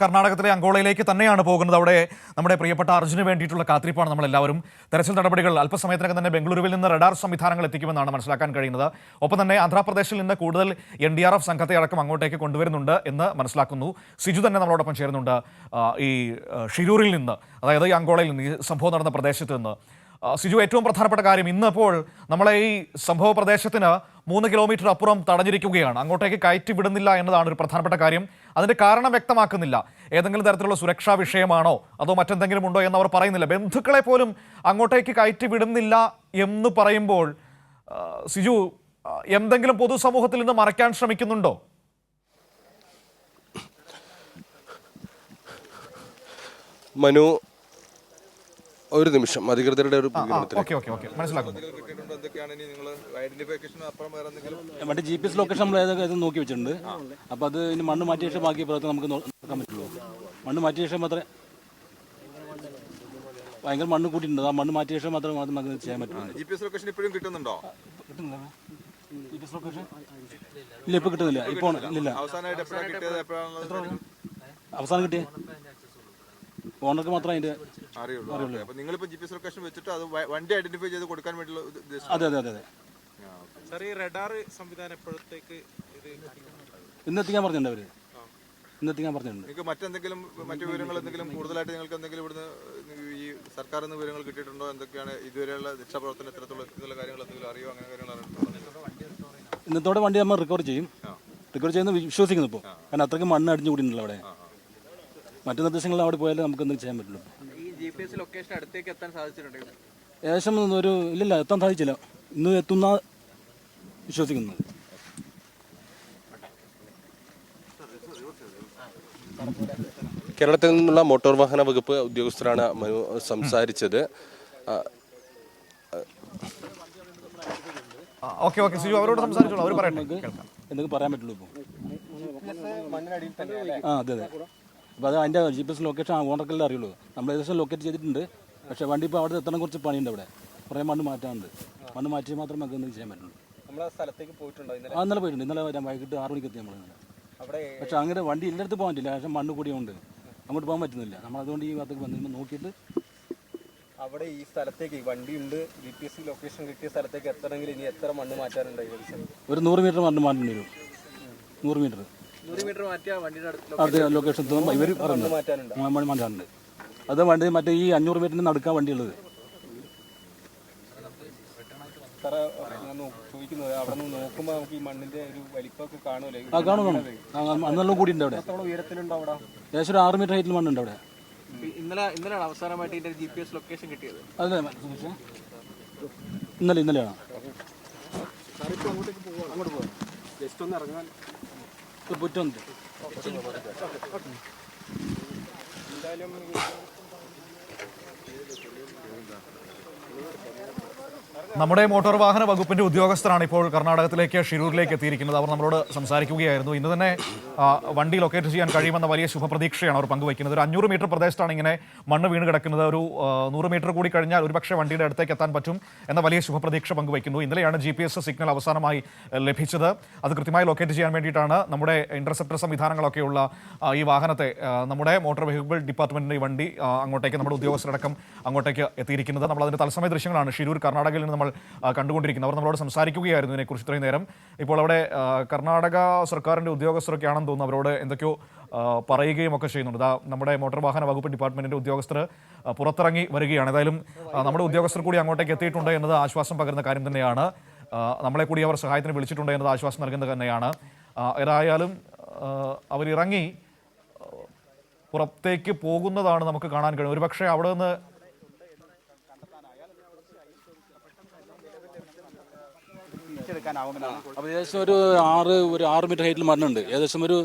കർണാടകത്തിലെ അങ്കോളയിലേക്ക് തന്നെയാണ് പോകുന്നത്. അവിടെ നമ്മുടെ പ്രിയപ്പെട്ട അർജുന് വേണ്ടിയിട്ടുള്ള കാത്തിരിപ്പാണ് നമ്മളെല്ലാവരും. തെരച്ചിൽ നടപടികൾ അല്പസമയത്തിനകം തന്നെ ബംഗളൂരുവിൽ നിന്ന് റഡാർ സംവിധാനങ്ങൾ എത്തിക്കുമെന്നാണ് മനസ്സിലാക്കാൻ കഴിയുന്നത്. ഒപ്പം തന്നെ ആന്ധ്രാപ്രദേശിൽ നിന്ന് കൂടുതൽ NDRF സംഘത്തെ അടക്കം അങ്ങോട്ടേക്ക് കൊണ്ടുവരുന്നുണ്ട് എന്ന് മനസ്സിലാക്കുന്നു. സിജു തന്നെ നമ്മളോടൊപ്പം ചേരുന്നുണ്ട് ഈ ഷിരൂരിൽ നിന്ന്, അതായത് ഈ അങ്കോളയിൽ നിന്ന്, ഈ സംഭവം നടന്ന പ്രദേശത്ത് നിന്ന്. സിജു, ഏറ്റവും പ്രധാനപ്പെട്ട കാര്യം, ഇന്നിപ്പോൾ നമ്മളെ ഈ സംഭവ പ്രദേശത്തിന് 3 കിലോമീറ്റർ അപ്പുറം തടഞ്ഞിരിക്കുകയാണ്. അങ്ങോട്ടേക്ക് കയറ്റി വിടുന്നില്ല എന്നതാണ് ഒരു പ്രധാനപ്പെട്ട കാര്യം. അതിന്റെ കാരണം വ്യക്തമാക്കുന്നില്ല. ഏതെങ്കിലും തരത്തിലുള്ള സുരക്ഷാ വിഷയമാണോ അതോ മറ്റെന്തെങ്കിലും ഉണ്ടോ എന്ന് അവർ പറയുന്നില്ല. ബന്ധുക്കളെ പോലും അങ്ങോട്ടേക്ക് കയറ്റി വിടുന്നില്ല എന്ന് പറയുമ്പോൾ സിജു, എന്തെങ്കിലും പൊതുസമൂഹത്തിൽ നിന്ന് മറയ്ക്കാൻ ശ്രമിക്കുന്നുണ്ടോ? മനു, ഒരു നിമിഷം, അധികൃതരുടെ ഒരു മറ്റേ GPS ലൊക്കേഷൻ നമ്മൾ ഏതൊക്കെ നോക്കി വെച്ചിട്ടുണ്ട്. അപ്പോൾ അത് ഇനി മണ്ണ് മാറ്റിയ ശേഷം ബാക്കി പ്രവർത്തനം നമുക്ക് നോക്കാൻ പറ്റുള്ളൂ. മണ്ണ് മാറ്റിയ ശേഷം മാത്രമേ, ഭയങ്കര മണ്ണ് കൂട്ടിയിട്ടുണ്ട്, ആ മണ്ണ് മാറ്റിയ ശേഷം മാത്രമേ നമുക്ക് ചെയ്യാൻ പറ്റുള്ളൂ. GPS ലൊക്കേഷൻ ഇപ്പോഴും കിട്ടുന്നുണ്ടോ? കിട്ടുന്നില്ല. GPS ലൊക്കേഷൻ ഇല്ല, ഇപ്പോൾ കിട്ടുന്നില്ല. ഇപ്പോൾ ഇല്ല. അവസാനം കിട്ടിയേ ഓണർക്ക് മാത്രം അതിന്റെ അറിയുള്ളൂ. അപ്പോൾ നിങ്ങളിപ്പോൾ GPS ലൊക്കേഷൻ വെച്ചിട്ട് അത് വണ്ടി ഐഡന്റിഫൈ ചെയ്ത് കൊടുക്കാൻ വേണ്ടിയുള്ള ഉദ്ദേശം? അതെ അതെ അതെ അതെ. സർ, ഈ റഡാർ സംവിധാനം എപ്പോഴത്തേക്ക് ഇന്നെത്തിക്കാൻ പറഞ്ഞിട്ടുണ്ട് അവര്. ഇന്നെത്തിക്കാൻ പറഞ്ഞിട്ടുണ്ട്. നിങ്ങൾക്ക് മറ്റു വിവരങ്ങൾ എന്തെങ്കിലും കൂടുതലായിട്ട് നിങ്ങൾക്ക് എന്തെങ്കിലും ഇവിടുന്ന് ഈ സർക്കാരിൽ നിന്ന് വിവരങ്ങൾ കിട്ടിയിട്ടുണ്ടോ? എന്തൊക്കെയാണ് ഇതുവരെയുള്ള രക്ഷാപ്രവർത്തനം എത്രത്തോളം കാര്യങ്ങൾ എന്തെങ്കിലും അറിയോ? അങ്ങനെ കാര്യങ്ങൾ ഇന്നത്തോടെ വണ്ടി നമ്മൾ റിക്കവർ ചെയ്യും. റിക്കവർ ചെയ്യുന്ന വിശ്വസിക്കുന്നു ഇപ്പോൾ. കാരണം അത്രയ്ക്ക് മണ്ണ് അടിഞ്ഞു കൂടിയിട്ടുണ്ടല്ലോ അവിടെ. മറ്റു നിർദ്ദേശങ്ങളിൽ അവിടെ പോയാലേ നമുക്ക് എന്തെങ്കിലും ചെയ്യാൻ പറ്റുള്ളൂ. ഈ GPS ലൊക്കേഷൻ അടുത്തേക്ക് എത്താൻ സാധിച്ചിട്ടുണ്ടെങ്കിൽ ഏകദേശം ഇല്ലില്ല, എത്താൻ സാധിച്ചില്ല. ഇന്ന് എത്തുന്ന വിശ്വസിക്കുന്നത്. കേരളത്തിൽ നിന്നുള്ള മോട്ടോർ വാഹന വകുപ്പ് ഉദ്യോഗസ്ഥരാണ് മനു സംസാരിച്ചത്. സിജു, അവരോട് സംസാരിച്ചോളൂ, അവർ എന്തൊക്കെ പറയാൻ പറ്റുള്ളൂ ഇപ്പോൾ. അതെ അതെ. അപ്പോൾ അത് അതിൻ്റെ GPS ലൊക്കേഷൻ ഓണർക്കെല്ലാം അറിയുള്ളൂ. നമ്മൾ ഏകദേശം ലൊക്കേറ്റ് ചെയ്തിട്ടുണ്ട്. പക്ഷേ വണ്ടി ഇപ്പോൾ അവിടെ എത്തണം, കുറച്ച് പണിയുണ്ട്. അവിടെ കുറേ മണ്ണ് മാറ്റാനുണ്ട്. മണ്ണ് മാറ്റി മാത്രമേ നമുക്ക് എന്തെങ്കിലും ചെയ്യാൻ പറ്റുള്ളൂ. നമ്മളെ സ്ഥലത്തേക്ക് പോയിട്ടുണ്ടോ? ഇന്നലെ പോയിട്ടുണ്ട്. ഇന്നലെ വൈകിട്ട് 6 മണിക്ക് എത്തി നമ്മൾ. പക്ഷേ അങ്ങനെ വണ്ടി എല്ലായിടത്ത് പോകാൻ പറ്റില്ല. പക്ഷേ മണ്ണ് കൂടിയുണ്ട്, അങ്ങോട്ട് പോകാൻ പറ്റുന്നില്ല. നമ്മൾ അതുകൊണ്ട് ഈ ഭാഗത്തേക്ക് വന്നിട്ട് നോക്കിയിട്ട് അവിടെ ഈ സ്ഥലത്തേക്ക് വണ്ടി ഉണ്ട്, GPS ലൊക്കേഷൻ കിട്ടിയ സ്ഥലത്തേക്ക് എത്തണമെങ്കിൽ ഇനി എത്ര മണ്ണ് മാറ്റാനുണ്ട്? ഒരു 100 മീറ്റർ മണ്ണ് മാറ്റേണ്ടി വരും. 100 മീറ്റർ മാറ്റിയാൽ വണ്ടിയുടെ അടുത്ത് ലൊക്കേഷൻ ഇവർ പറയുന്നത് മാറ്റാനുണ്ട്. അത് വണ്ടി മറ്റേ ഈ 500 മീറ്ററിന് നടക്കാൻ വണ്ടിയുള്ളത്. അവിടെ നിന്ന് നോക്കുമ്പോൾ നമുക്ക് ഈ മണ്ണിന്റെ ഒരു വലിപ്പമൊക്കെ കാണുമല്ലോ. അന്നെല്ലാം കൂടിയുണ്ട് അവിടെ. ഉയരത്തിലുണ്ടോ അവിടെ? ഏകദേശം ഒരു 6 മീറ്റർ ഹൈറ്റിൽ മണ്ണുണ്ട് അവിടെ. ഇന്നലെയാണ് അവസാനമായിട്ട് ഇതിന്റെ GPS ലൊക്കേഷൻ കിട്ടിയത്. അതെ, ഇന്നലെയാണ്. അങ്ങോട്ട് പോകാം, ജസ്റ്റ് ഒന്ന് ഇറങ്ങാൻ പുറ്റുണ്ട്. എന്തായാലും നമ്മുടെ മോട്ടോർ വാഹന വകുപ്പിന്റെ ഉദ്യോഗസ്ഥരാണ് ഇപ്പോൾ കർണാടകത്തിലേക്ക്, ഷിരൂരിലേക്ക് എത്തിയിരിക്കുന്നത്. അവർ നമ്മളോട് സംസാരിക്കുകയായിരുന്നു. ഇന്ന് തന്നെ വണ്ടി ലൊക്കേറ്റ് ചെയ്യാൻ കഴിയുമെന്ന വലിയ ശുഭപ്രതീക്ഷയാണ് അവർ പങ്കുവയ്ക്കുന്നത്. ഒരു 500 മീറ്റർ പ്രദേശത്താണ് ഇങ്ങനെ മണ്ണ് വീണ് കിടക്കുന്നത്. ഒരു 100 മീറ്റർ കൂടി കഴിഞ്ഞാൽ ഒരുപക്ഷെ വണ്ടിയുടെ അടുത്തേക്ക് എത്താൻ പറ്റും എന്ന വലിയ ശുഭപ്രതീക്ഷ പങ്കുവയ്ക്കുന്നു. ഇന്നലെയാണ് GPS സിഗ്നൽ അവസാനമായി ലഭിച്ചത്. അത് കൃത്യമായി ലൊക്കേറ്റ് ചെയ്യാൻ വേണ്ടിയിട്ടാണ് നമ്മുടെ ഇന്റർസെപ്റ്റർ സംവിധാനങ്ങളൊക്കെയുള്ള ഈ വാഹനത്തെ, നമ്മുടെ മോട്ടോർ വെഹിക്കിൾ ഡിപ്പാർട്ട്മെന്റിന്റെ ഈ വണ്ടി അങ്ങോട്ടേക്ക്, നമ്മുടെ ഉദ്യോഗസ്ഥരടക്കം അങ്ങോട്ടേക്ക് എത്തിയിരിക്കുന്നത്. നമ്മൾ അതിന്റെ തത്സമയ ദൃശ്യങ്ങളാണ് ഷിരൂർ, കർണാടകയിൽ നിന്ന് നമ്മൾ കണ്ടുകൊണ്ടിരിക്കുന്നത്. അവർ നമ്മളോട് സംസാരിക്കുകയായിരുന്നു ഇതിനെക്കുറിച്ച് ഇത്രയും നേരം. ഇപ്പോൾ അവിടെ കർണാടക സർക്കാരിൻ്റെ ഉദ്യോഗസ്ഥരൊക്കെയാണെന്ന് തോന്നുന്നു, അവരോട് എന്തൊക്കെയോ പറയുകയും ഒക്കെ ചെയ്യുന്നുണ്ട്. നമ്മുടെ മോട്ടോർ വാഹന വകുപ്പ് ഡിപ്പാർട്ട്മെന്റിന്റെ ഉദ്യോഗസ്ഥർ പുറത്തിറങ്ങി വരികയാണ്. ഏതായാലും നമ്മുടെ ഉദ്യോഗസ്ഥർ കൂടി അങ്ങോട്ടേക്ക് എത്തിയിട്ടുണ്ട് എന്നത് ആശ്വാസം പകരുന്ന കാര്യം തന്നെയാണ്. നമ്മളെ കൂടി അവർ സഹായത്തിന് വിളിച്ചിട്ടുണ്ട് എന്നത് ആശ്വാസം നൽകുന്നത് തന്നെയാണ്. ഏതായാലും അവരിറങ്ങി പുറത്തേക്ക് പോകുന്നതാണ് നമുക്ക് കാണാൻ കഴിയും. ഒരുപക്ഷെ അവിടെ നിന്ന് അപ്പോൾ ഏകദേശം ഒരു 6 മീറ്റർ ഹൈറ്റിൽ മണ്ണുണ്ട്. ഏകദേശം ഒരു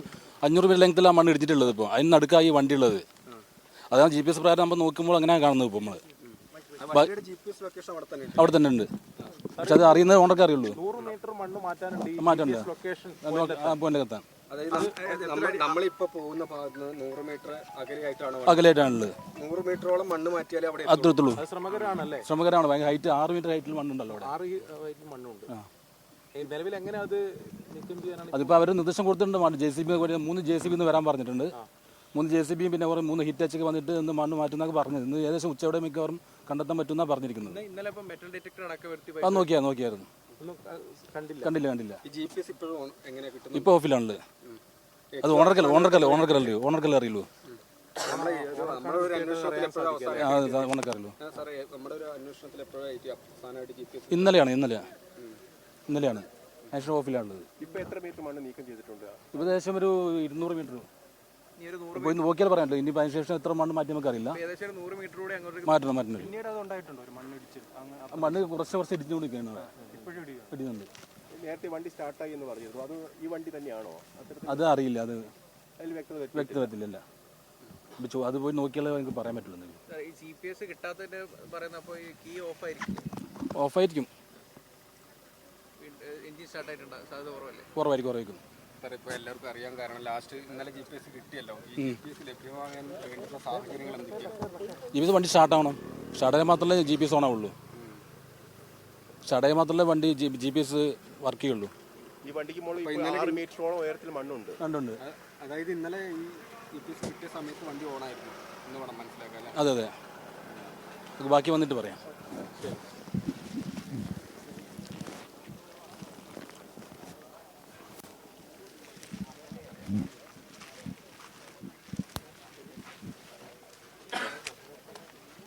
500 മീറ്റർ ലെങ്ത്തിലാണ് മണ്ണ് ഇടിച്ചിട്ടുള്ളത്. ഇപ്പോൾ അതിന് നടുക്കാണ് ഈ വണ്ടി ഉള്ളത്. അതാണ് GPS പ്രകാരം നമ്മൾ നോക്കുമ്പോൾ അങ്ങനെയാണ് കാണുന്നത്. ഇപ്പോൾ നമ്മൾ അവിടെ തന്നെ ഉണ്ട്. പക്ഷെ അത് അറിയുന്നത് ഓണർക്ക് അറിയുള്ളൂ. 100 മീറ്റർ മണ്ണ് മാറ്റാനുണ്ട് പോയിന്റ് എത്താൻ. നമ്മളിപ്പോ പോകുന്ന ഭാഗത്ത് 100 മീറ്റർ അകലെയായിട്ടാണുള്ളത്. 100 മീറ്ററോളം മണ്ണ് മാറ്റിയാലേ അവിടെ അത്രത്തുള്ളൂ. ശ്രമകരമാണല്ലേ? ശ്രമകരമാണ്. ഭയങ്കര ഹൈറ്റ് 6 മീറ്റർ ഹൈറ്റിൽ മണ്ണുണ്ടല്ലോ അവിടെ. 6 മണ്ണുണ്ട്. നിലവിൽ എങ്ങനെ അത് നീക്കം ചെയ്യാനാണ്? അതിപ്പോൾ അവർ നിർദ്ദേശം കൊടുത്തിട്ടുണ്ട്. JCB 3 JCB വരാൻ പറഞ്ഞിട്ടുണ്ട്. 3 JCB പിന്നെ കുറേ 3 ഹിറ്റാച്ചൊക്കെ വന്നിട്ട് ഇന്ന് മണ്ണ് മാറ്റുന്നൊക്കെ പറഞ്ഞത്. ഇന്ന് ഏകദേശം ഉച്ചയോടെ മിക്കവാറും കണ്ടെത്താൻ പറ്റുമെന്നാണ് പറഞ്ഞിരിക്കുന്നത്. ഇന്നലെ ഇപ്പം മെറ്റൽ ഡിറ്റക്ടർ അടക്കം വരുത്തി അത് നോക്കിയായിരുന്നു. കണ്ടില്ല. ഈ GPS ഇപ്പോഴും എങ്ങനെയാണ് കിട്ടുന്നത്? ഇപ്പോൾ ഓഫിലാണുള്ളത്. അത് ഓണർക്കല്ലേ അറിയുള്ളൂ. നമ്മുടെ ഒരു അന്വേഷണത്തിൽ എപ്പോഴാണ് ഓണർക്കറിയുള്ളൂ. സാറേ നമ്മുടെ ഒരു അന്വേഷണത്തിൽ എപ്പോഴായിട്ട് അവസാനമായിട്ട് GPS ഇന്നലെയാണ് നാഷണൽ ഓഫിലാണുള്ളത്. ഇപ്പോൾ എത്ര മീറ്റർ മണ്ണ് നീക്കം ചെയ്തിട്ടുണ്ട്? ഇപ്പോൾ ഏകദേശം ഒരു 200 മീറ്റർ പോയി നോക്കിയാൽ പറയാമല്ലോ. ഇനി അതിന് ശേഷം എത്ര മണ്ണ് മാറ്റി നമുക്കറിയില്ല. മാറ്റണം. പിന്നീട് അത് ഉണ്ടായിട്ടുണ്ടോ ഒരു മണ്ണ് ഇടിച്ചിൽ? മണ്ണ് കുറച്ച് ഇടിഞ്ഞുകൊണ്ടിരിക്കുകയാണ്. ഇടിഞ്ഞുണ്ട്. നേരത്തെ വണ്ടി സ്റ്റാർട്ടായി എന്ന് പറഞ്ഞിരുന്നു. അത് ഈ വണ്ടി തന്നെയാണോ? അത് അറിയില്ല. അത് അതിൽ വ്യക്തതയില്ല. അത് പോയി നോക്കിയാലേ എനിക്ക് പറയാൻ പറ്റുള്ളൂ. GPS കിട്ടാത്തതിന്റെ പറയുന്ന അപ്പോൾ ഈ കീ ഓഫായിരിക്കും. എഞ്ചിൻ സ്റ്റാർട്ട് ആയിട്ടുണ്ട്, സാധ്യത കുറവല്ലേ? കുറവായിരിക്കും. സാർ ഇപ്പോൾ എല്ലാവർക്കും അറിയാൻ കാരണം ലാസ്റ്റ് ഇന്നലെ GPS കിട്ടിയല്ലോ. ഈ GPS ലഭ്യമാകാൻ വേണ്ടിയിട്ടുള്ള സാഹചര്യങ്ങൾ എന്തൊക്കെയാണ്? വണ്ടി സ്റ്റാർട്ടാവണം. സ്റ്റാർട്ടായാൽ മാത്രമല്ലേ GPS ഓൺ ആവുള്ളൂ. സ്റ്റാർട്ടായാൽ മാത്രമല്ലേ വണ്ടി GPS വർക്ക് ചെയ്യുള്ളൂ. ഈ വണ്ടിക്ക് മുകളിൽ 6 മീറ്ററോളം ഉയരത്തിൽ മണ്ണുണ്ട്. അതായത് ഇന്നലെ ഈ GPS കിട്ടിയ സമയത്ത് വണ്ടി ഓണായിരുന്നു എന്ന് വേണം മനസ്സിലാക്കാൻ. അതെ. ബാക്കി വന്നിട്ട് പറയാം.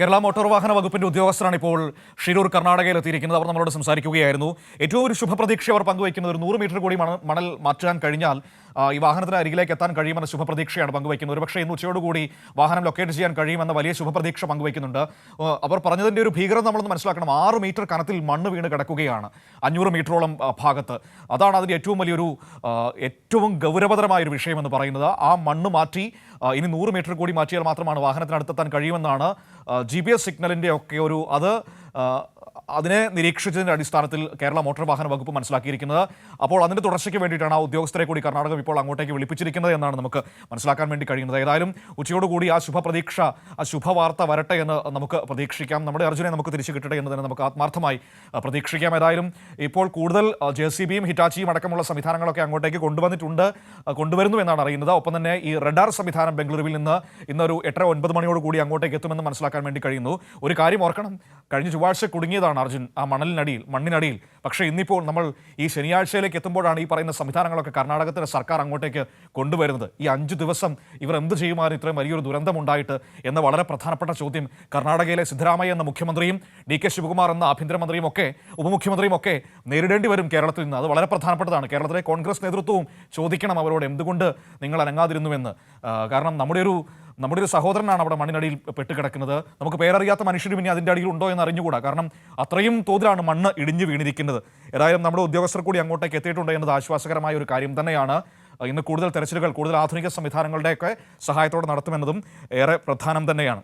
കേരള മോട്ടോർ വാഹന വകുപ്പിന്റെ ഉദ്യോഗസ്ഥരാണ് ഇപ്പോൾ ഷിരൂർ കർണാടകയിൽ എത്തിയിരിക്കുന്നത്. അവർ നമ്മളോട് സംസാരിക്കുകയായിരുന്നു. ഏറ്റവും ഒരു ശുഭപ്രതീക്ഷ അവർ പങ്കുവയ്ക്കുന്നത് ഒരു 100 മീറ്റർ കൂടി മണൽ മാറ്റാൻ കഴിഞ്ഞാൽ ഈ വാഹനത്തിന് അരികിലേക്ക് എത്താൻ കഴിയുമെന്ന ശുഭപ്രതീക്ഷയാണ് പങ്കുവയ്ക്കുന്നത്. ഒരുപക്ഷേ ഇന്ന് ഉച്ചയോടുകൂടി വാഹനം ലൊക്കേറ്റ് ചെയ്യാൻ കഴിയുമെന്ന വലിയ ശുഭപ്രതീക്ഷ പങ്കുവയ്ക്കുന്നുണ്ട്. അവർ പറഞ്ഞതിൻ്റെ ഒരു ഭീകരത നമ്മളൊന്ന് മനസ്സിലാക്കണം. 6 മീറ്റർ കനത്തിൽ മണ്ണ് വീണ് കിടക്കുകയാണ് 500 മീറ്ററോളം ഭാഗത്ത്. അതാണ് അതിൻ്റെ ഏറ്റവും ഗൗരവതരമായൊരു വിഷയമെന്ന് പറയുന്നത്. ആ മണ്ണ് മാറ്റി ഇനി 100 മീറ്റർ കൂടി മാറ്റിയാൽ മാത്രമാണ് വാഹനത്തിനടുത്തെത്താൻ കഴിയുമെന്നാണ് GPS സിഗ്നലിൻ്റെ ഒക്കെ അതിനെ നിരീക്ഷിച്ചതിൻ്റെ അടിസ്ഥാനത്തിൽ കേരള മോട്ടോർ വാഹന വകുപ്പ് മനസ്സിലാക്കിയിരിക്കുന്നത്. അപ്പോൾ അതിൻ്റെ തുടർച്ചയ്ക്ക് വേണ്ടിയിട്ടാണ് ആ ഉദ്യോഗസ്ഥരെ കൂടി കർണാടകം ഇപ്പോൾ അങ്ങോട്ടേക്ക് വിളിപ്പിച്ചിരിക്കുന്നത് എന്നാണ് നമുക്ക് മനസ്സിലാക്കാൻ വേണ്ടി കഴിയുന്നത്. ഏതായാലും ഉച്ചയോടുകൂടി ആ ശുഭവാർത്ത വരട്ടെ എന്ന് നമുക്ക് പ്രതീക്ഷിക്കാം. നമ്മുടെ അർജുനെ നമുക്ക് തിരിച്ചു കിട്ടട്ടെ എന്ന് തന്നെ നമുക്ക് ആത്മാർത്ഥമായി പ്രതീക്ഷിക്കാം. ഏതായാലും ഇപ്പോൾ കൂടുതൽ JCBയും ഹിറ്റാച്ചിയും അടക്കമുള്ള സംവിധാനങ്ങളൊക്കെ അങ്ങോട്ടേക്ക് കൊണ്ടുവരുന്നു എന്നാണ് അറിയുന്നത്. ഒപ്പം തന്നെ ഈ റഡാർ സംവിധാനം ബംഗളൂരുവിൽ നിന്ന് ഇന്നൊരു 8-9 മണിയോടുകൂടി അങ്ങോട്ടേക്ക് എത്തുമെന്ന് മനസ്സിലാക്കാൻ വേണ്ടി കഴിയുന്നു. ഒരു കാര്യം ഓർക്കണം, കഴിഞ്ഞ ചൊവ്വാഴ്ച കുടുങ്ങിയതാണ് അർജുൻ ആ മണ്ണിനടിയിൽ. പക്ഷേ ഇന്നിപ്പോൾ നമ്മൾ ഈ ശനിയാഴ്ചയിലേക്ക് എത്തുമ്പോഴാണ് ഈ പറയുന്ന സംവിധാനങ്ങളൊക്കെ കർണാടകത്തിലെ സർക്കാർ അങ്ങോട്ടേക്ക് കൊണ്ടുവരുന്നത്. ഈ 5 ദിവസം ഇവർ എന്ത് ചെയ്യുമായിരുന്നു ഇത്രയും വലിയൊരു ദുരന്തമുണ്ടായിട്ട് എന്ന വളരെ പ്രധാനപ്പെട്ട ചോദ്യം കർണാടകയിലെ സിദ്ധരാമയ്യ എന്ന മുഖ്യമന്ത്രിയും DK ശിവകുമാർ എന്ന ആഭ്യന്തരമന്ത്രിയും ഒക്കെ ഉപമുഖ്യമന്ത്രിയും ഒക്കെ നേരിടേണ്ടി വരും കേരളത്തിൽ നിന്ന്. അത് വളരെ പ്രധാനപ്പെട്ടതാണ്. കേരളത്തിലെ കോൺഗ്രസ് നേതൃത്വവും ചോദിക്കണം അവരോട് എന്തുകൊണ്ട് നിങ്ങൾ അനങ്ങാതിരുന്നുവെന്ന്. കാരണം നമ്മുടെ ഒരു സഹോദരനാണ് അവിടെ മണ്ണിനടിയിൽ പെട്ടുകിടക്കുന്നത്. നമുക്ക് പേരറിയാത്ത മനുഷ്യരും ഇനി അതിൻ്റെ അടിയിൽ ഉണ്ടോ എന്ന് അറിഞ്ഞുകൂടാ. കാരണം അത്രയും തോതിലാണ് മണ്ണ് ഇടിഞ്ഞു വീണിരിക്കുന്നത്. ഏതായാലും നമ്മുടെ ഉദ്യോഗസ്ഥർ കൂടി അങ്ങോട്ടേക്ക് എത്തിയിട്ടുണ്ട് എന്നത് ആശ്വാസകരമായ ഒരു കാര്യം തന്നെയാണ്. ഇന്ന് കൂടുതൽ തെരച്ചിലുകൾ കൂടുതൽ ആധുനിക സംവിധാനങ്ങളുടെയൊക്കെ സഹായത്തോടെ നടത്തുമെന്നതും ഏറെ പ്രധാനം തന്നെയാണ്.